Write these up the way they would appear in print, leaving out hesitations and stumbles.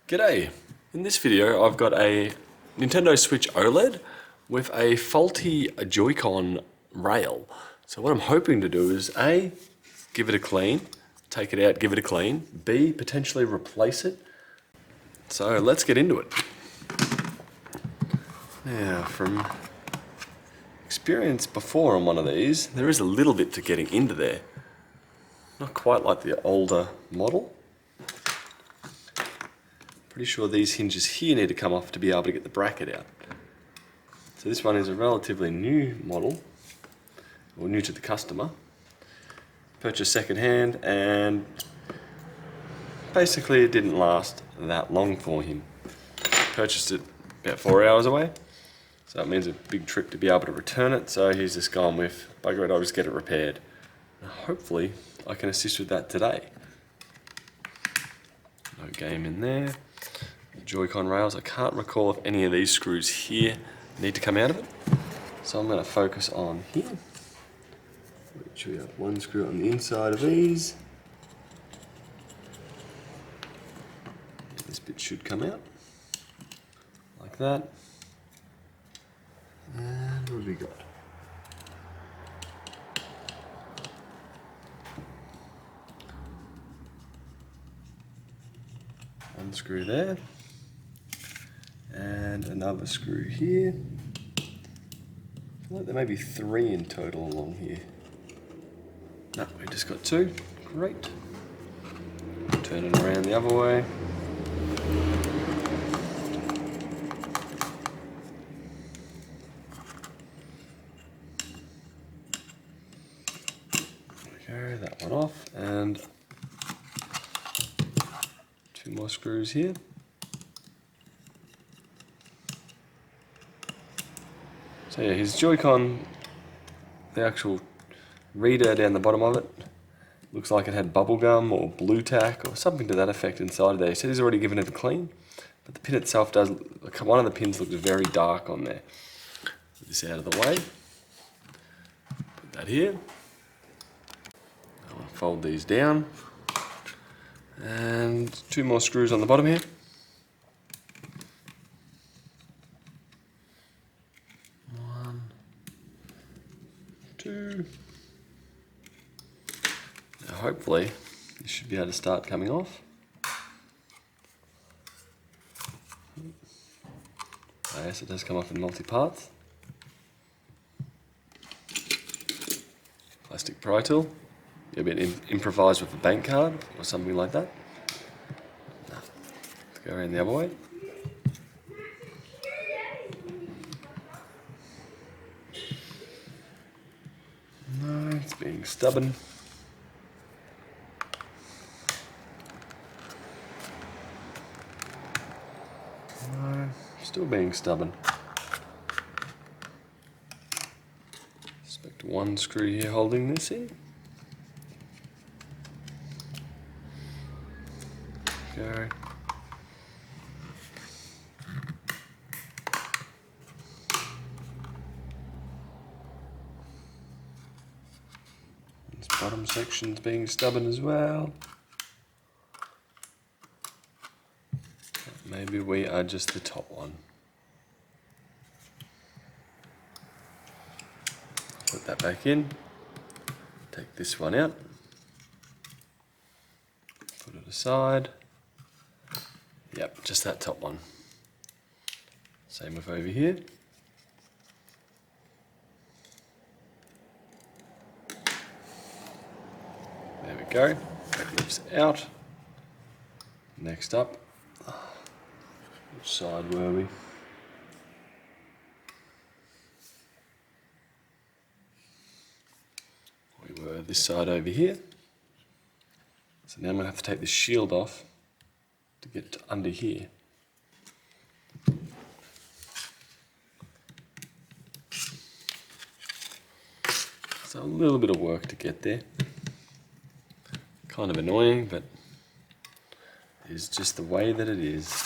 G'day! In this video I've got a Nintendo Switch OLED with a faulty Joy-Con rail. So what I'm hoping to do is A, give it a clean, take it out, give it a clean, B, potentially replace it. So let's get into it. Now from experience before on one of these, there is a little bit to getting into there. Not quite like the older model. Pretty sure these hinges here need to come off to be able to get the bracket out. So this one is a relatively new model, or new to the customer. Purchased second hand, and basically it didn't last that long for him. Purchased it about 4 hours away, so it means a big trip to be able to return it. So he's just gone with, bugger it, I'll just get it repaired. And hopefully I can assist with that today. No game in there. Joy-Con rails, I can't recall if any of these screws here need to come out of it. So I'm going to focus on here, which we have one screw on the inside of these. This bit should come out, like that. And what have we got? One screw there. And another screw here. I feel like there may be 3 in total along here. No, we just got 2. Great. Turn it around the other way. Okay, that one off, and 2 more screws here. So yeah, his Joy-Con, the actual reader down the bottom of it, looks like it had bubble gum or blue tack or something to that effect inside there. He said he's already given it a clean, but the pin itself does, one of the pins looks very dark on there. Put this out of the way, put that here. I'll fold these down, and 2 more screws on the bottom here. Now hopefully this should be able to start coming off. Yes, it does come off in multi-parts. Plastic pry tool. You'll be able to improvise with a bank card or something like that. Let's go around the other way. No, it's being stubborn. No, still being stubborn. Suspect 1 screw here holding this in. Go. This bottom section's being stubborn as well. Maybe we are just the top one. Put that back in. Take this one out. Put it aside. Yep, just that top one. Same with over here. There we go. That lifts out. Next up. Which side were we? We were this side over here. So now I'm going to have to take the shield off to get to under here. So a little bit of work to get there. Kind of annoying, but it's just the way that it is.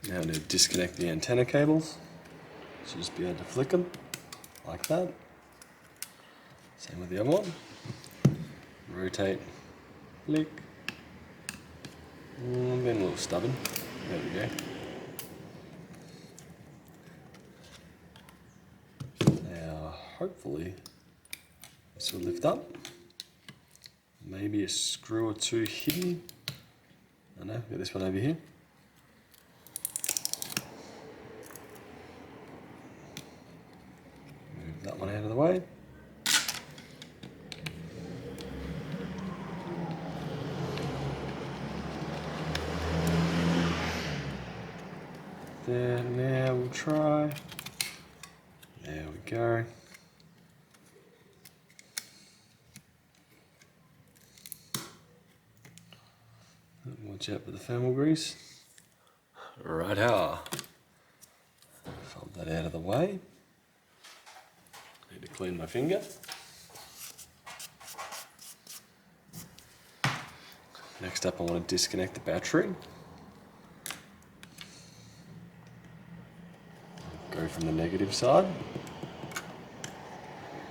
Now to disconnect the antenna cables. Should just be able to flick them like that. Same with the other one. Rotate, flick. I'm being a little stubborn. There we go. Now, hopefully, this will lift up. Maybe a screw or two hidden. I know, got this one over here. Move that one out of the way. There, now we'll try. There we go. Watch out for the thermal grease. Right how. Fold that out of the way. Need to clean my finger. Next up I want to disconnect the battery. Go from the negative side.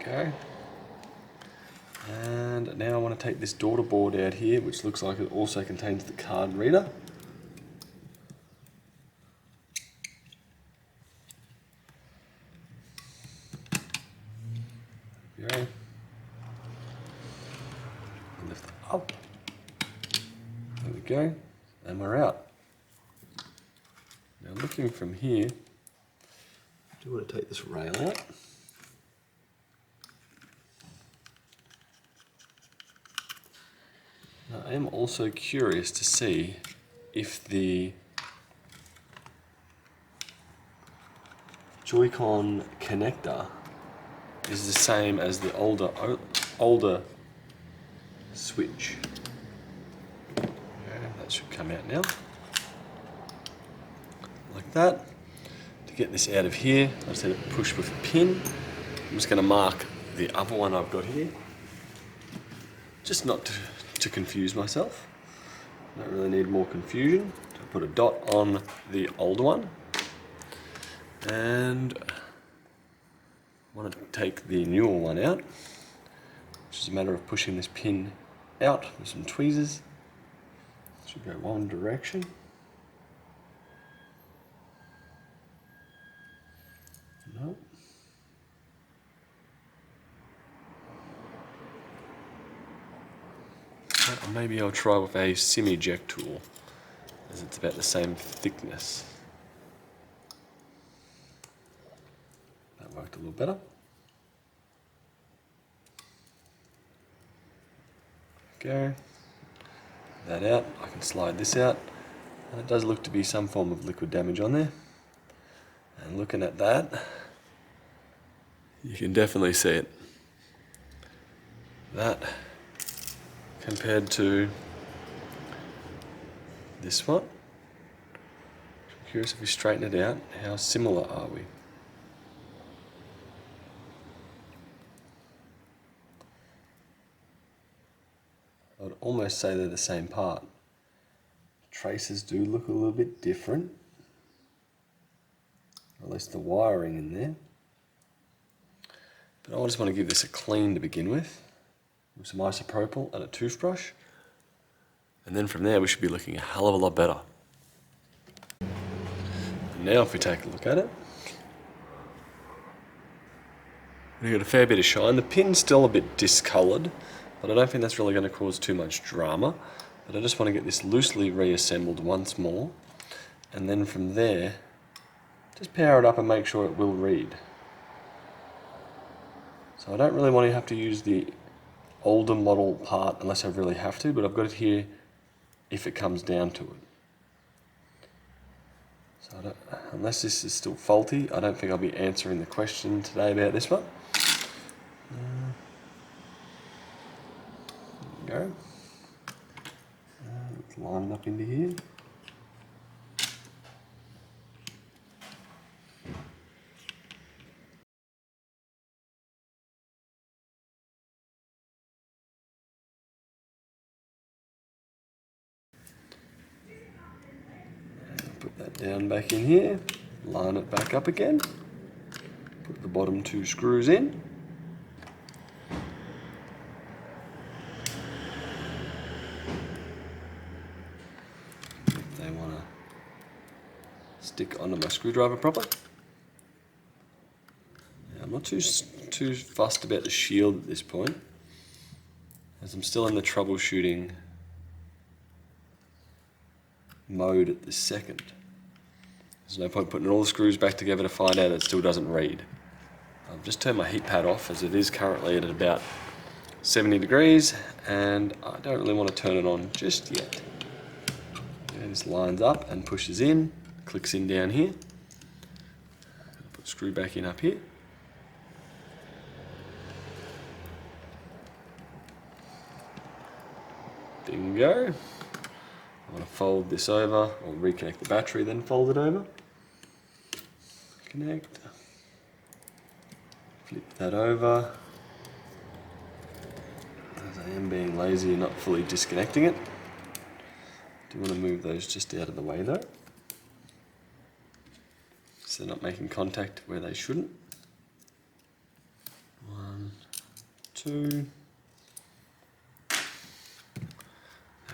Okay. And now I want to take this daughter board out here, which looks like it also contains the card reader. There we go. Lift it up. There we go. And we're out. Now looking from here, I do want to take this rail out. Now, I am also curious to see if the Joy-Con connector is the same as the older switch. Okay, that should come out now. Like that. To get this out of here, I just need to push with a pin. I'm just going to mark the other one I've got here. Just not to confuse myself. Don't really need more confusion. So put a dot on the old one. And I want to take the newer one out, which is a matter of pushing this pin out with some tweezers. Should go one direction. No. Maybe I'll try with a sim eject tool, as it's about the same thickness. That worked a little better. Go. That out. I can slide this out. And it does look to be some form of liquid damage on there. And looking at that, you can definitely see it. That compared to this one. I'm curious if we straighten it out, how similar are we? I would almost say they're the same part. Traces do look a little bit different, or at least the wiring in there. But I just want to give this a clean to begin with some isopropyl and a toothbrush. And then from there we should be looking a hell of a lot better. And now if we take a look at it, we've got a fair bit of shine. The pin's still a bit discoloured, but I don't think that's really going to cause too much drama. But I just want to get this loosely reassembled once more. And then from there, just power it up and make sure it will read. So I don't really want to have to use the older model part unless I really have to, but I've got it here if it comes down to it. So unless this is still faulty, I don't think I'll be answering the question today about this one. There we go. Let's line it up into here. that down back in here, line it back up again, put the bottom 2 screws in. If they want to stick onto my screwdriver properly. Now, I'm not too fussed about the shield at this point, as I'm still in the troubleshooting mode at this second. There's no point putting all the screws back together to find out it still doesn't read. I've just turned my heat pad off, as it is currently at about 70 degrees, and I don't really want to turn it on just yet. Okay, this lines up and pushes in, clicks in down here. Put the screw back in up here. Bingo. I want to fold this over, or reconnect the battery, then fold it over. Connect. Flip that over. As I am being lazy and not fully disconnecting it. Do want to move those just out of the way though, so they're not making contact where they shouldn't. 1, 2.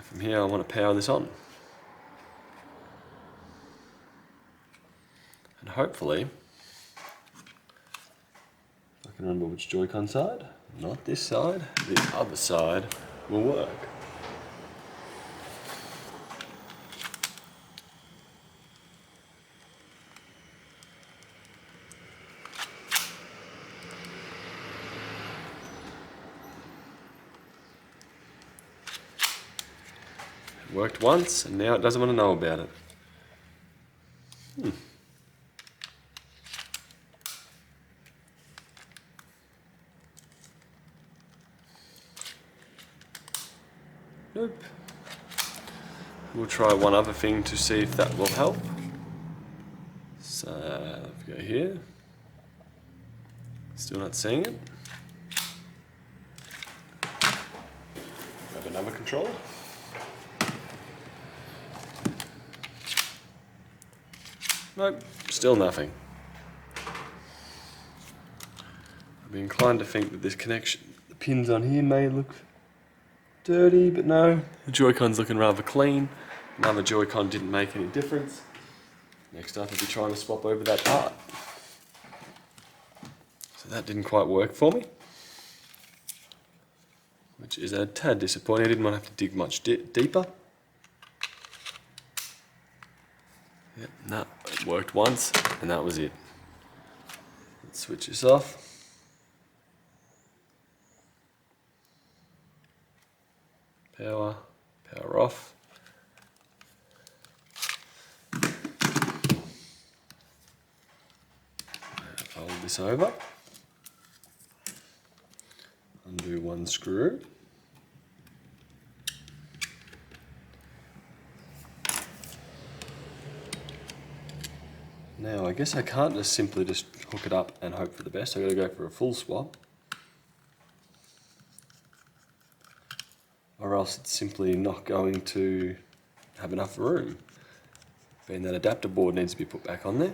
From here I want to power this on. And hopefully, if I can remember which Joy-Con side, not this side, the other side will work. Worked once, and now it doesn't want to know about it. Nope. We'll try one other thing to see if that will help. So, if we go here, still not seeing it. Grab another controller. Nope, still nothing. I'd be inclined to think that this connection, the pins on here may look dirty, but no, the Joy-Con's looking rather clean. Another Joy-Con didn't make any difference. Next up, I'll be trying to swap over that part. So that didn't quite work for me, which is a tad disappointing. I didn't want to have to dig much deeper. Yep, no, it worked once, and that was it. Let's switch this off. Power off. Fold this over. Undo one screw. Now I guess I can't just simply just hook it up and hope for the best. I've got to go for a full swap, or else it's simply not going to have enough room. Being that adapter board needs to be put back on there.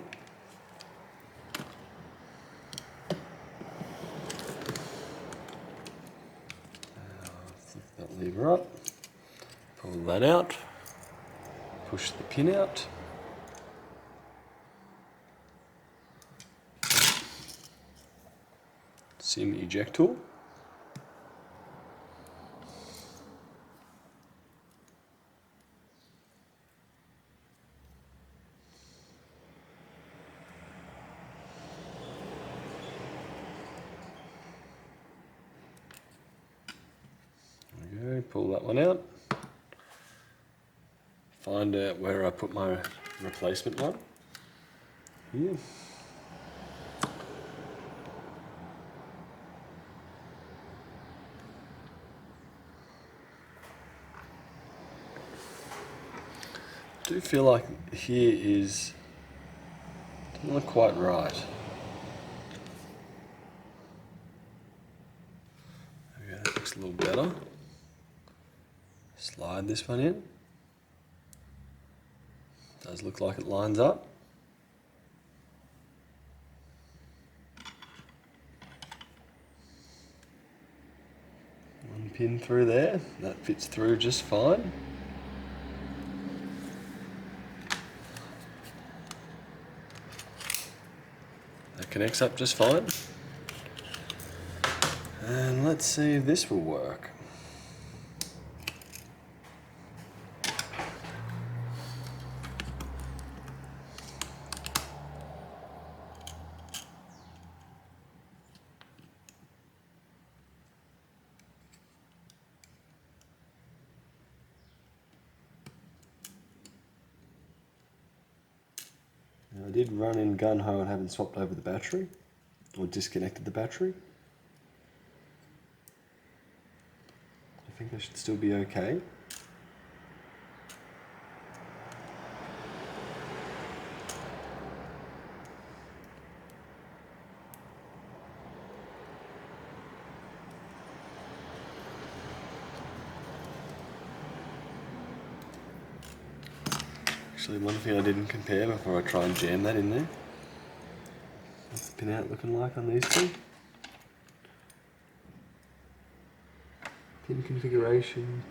Flip that lever up, pull that out, push the pin out. SIM eject tool. There we go, pull that one out. Find out where I put my replacement one. Here. I do feel like here is not quite right. Okay, that looks a little better. Slide this one in. Does look like it lines up. One pin through there, that fits through just fine. That connects up just fine. And let's see if this will work. Now I did run in gun-ho and haven't swapped over the battery, or disconnected the battery. I think that should still be okay. Actually, one thing I didn't compare before I try and jam that in there. What's the pinout looking like on these two? Pin configuration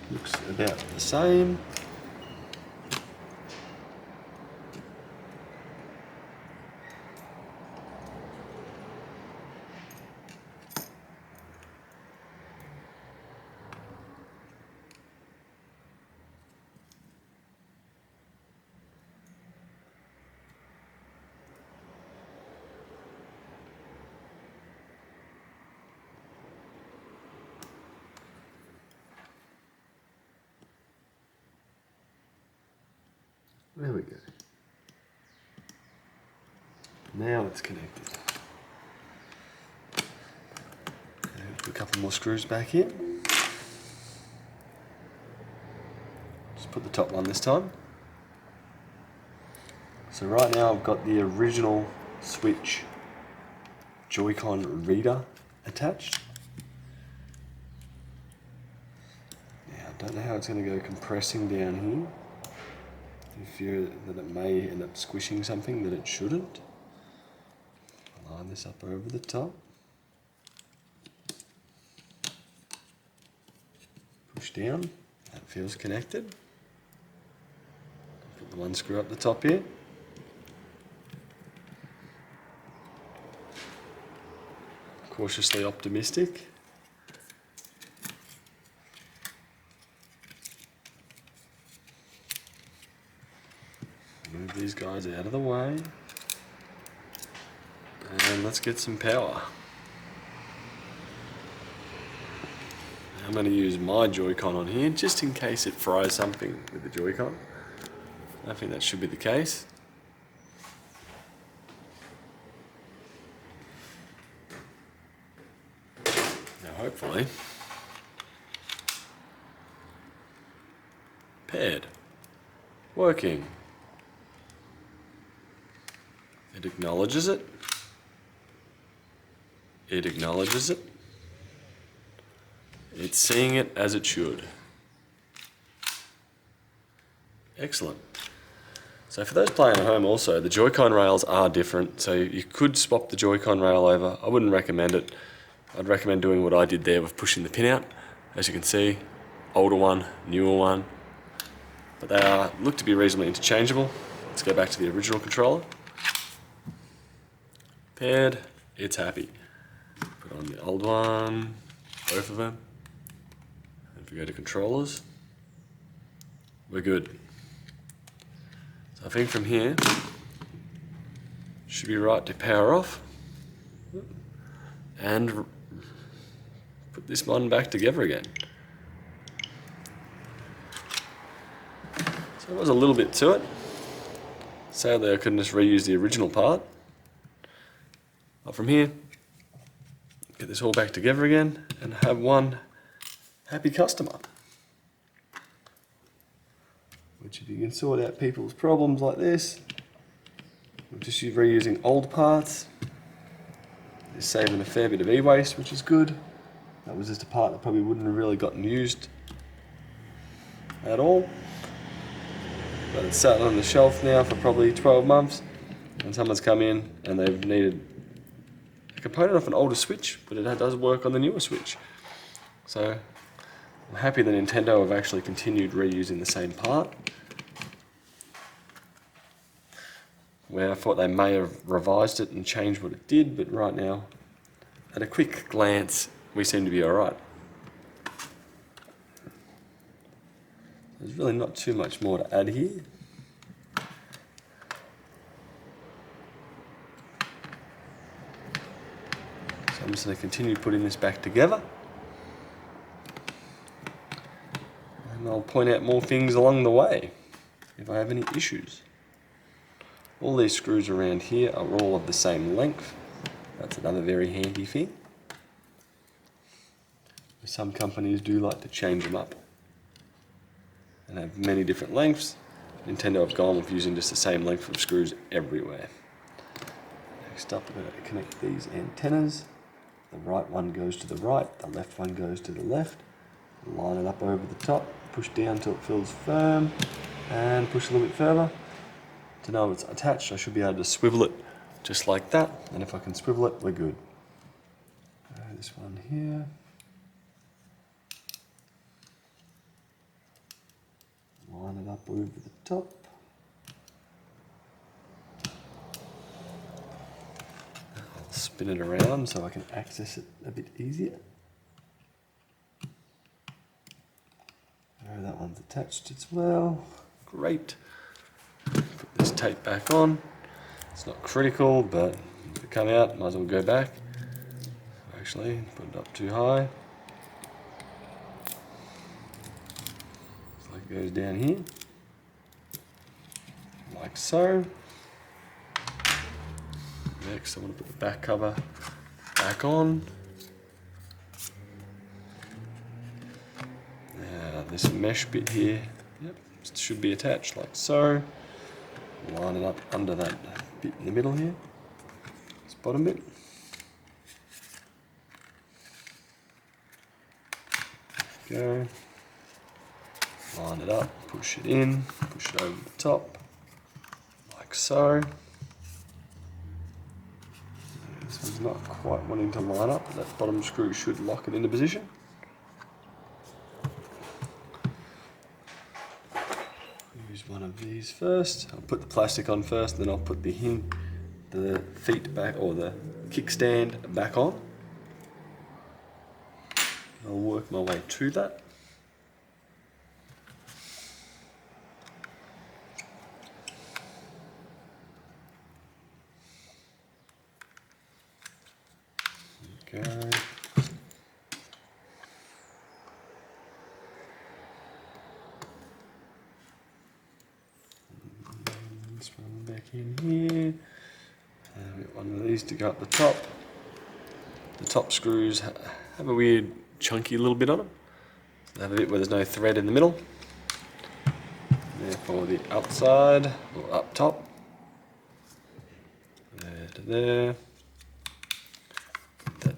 looks about the same. There we go. Now it's connected. Put a couple more screws back in. Just put the top one this time. So right now I've got the original Switch Joy-Con reader attached. Now I don't know how it's going to go compressing down here. I fear that it may end up squishing something that it shouldn't. Line this up over the top. Push down. That feels connected. Put the one screw up the top here. Cautiously optimistic. Move these guys out of the way. And let's get some power. I'm going to use my Joy-Con on here just in case it fries something with the Joy-Con. I think that should be the case. Now hopefully, paired, working. It acknowledges it. It acknowledges it. It's seeing it as it should. Excellent. So for those playing at home also, the Joy-Con rails are different, so you could swap the Joy-Con rail over. I wouldn't recommend it. I'd recommend doing what I did there with pushing the pin out. As you can see, older one, newer one. But they look to be reasonably interchangeable. Let's go back to the original controller. Paired, it's happy. Put on the old one, both of them. And if we go to controllers, we're good. So I think from here, should be right to power off. And put this one back together again. So there was a little bit to it. Sadly I couldn't just reuse the original part. But from here, get this all back together again and have one happy customer. Which if you can sort out people's problems like this, just reusing old parts, is saving a fair bit of e-waste, which is good. That was just a part that probably wouldn't have really gotten used at all. But it's sat on the shelf now for probably 12 months, and someone's come in and they've needed a component off an older Switch, but it does work on the newer Switch. So I'm happy that Nintendo have actually continued reusing the same part, where I thought they may have revised it and changed what it did, but right now, at a quick glance, we seem to be alright. There's really not too much more to add here. So I'm just going to continue putting this back together. And I'll point out more things along the way if I have any issues. All these screws around here are all of the same length. That's another very handy thing. Some companies do like to change them up and have many different lengths. Nintendo have gone with using just the same length of screws everywhere. Next up, we're going to connect these antennas. The right one goes to the right, the left one goes to the left. Line it up over the top, push down until it feels firm, and push a little bit further. To know it's attached, I should be able to swivel it just like that, and if I can swivel it, we're good. This one here. Line it up over the top. I'll spin it around so I can access it a bit easier. There, that one's attached as well. Great. Put this tape back on. It's not critical, but if it come out, might as well go back. Actually, put it up too high. It goes down here, like so. Next, I want to put the back cover back on. Now, this mesh bit here, yep, should be attached like so. Line it up under that bit in the middle here, this bottom bit. Go. Line it up, push it in, push it over the top, like so. This one's not quite wanting to line up, but that bottom screw should lock it into position. Use one of these first. I'll put the plastic on first, then I'll put the feet back, or the kickstand back on. I'll work my way to that. Go. This one back in here. I've got one of these to go up the top. The top screws have a weird chunky little bit on them. They have a bit where there's no thread in the middle. Therefore the outside, or up top. There to there.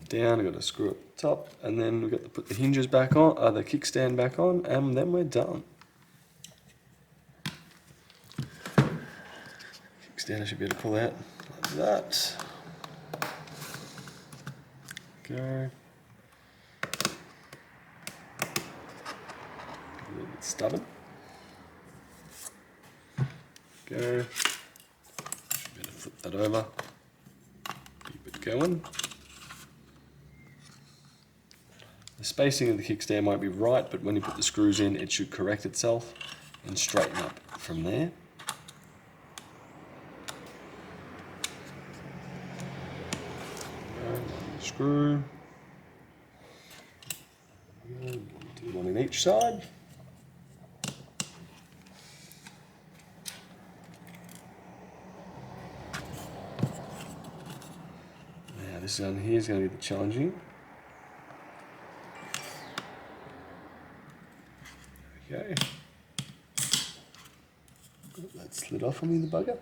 Down, I've got to screw up the top, and then we've got to put the hinges back on, the kickstand back on, and then we're done. Kickstand I should be able to pull out like that. Go. A little bit stubborn. Go. Should be able to flip that over. Keep it going. The spacing of the kickstand might be right, but when you put the screws in, it should correct itself and straighten up from there. One screw. Do one in each side. Now this one here is going to be the challenging. Okay. That slid off on me, the bugger.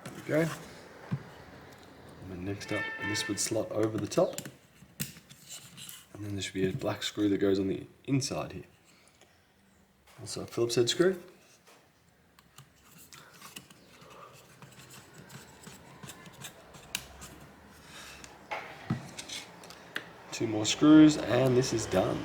There we go. And then next up, this would slot over the top. And then there should be a black screw that goes on the inside here. Also a Phillips head screw. Two more screws and this is done.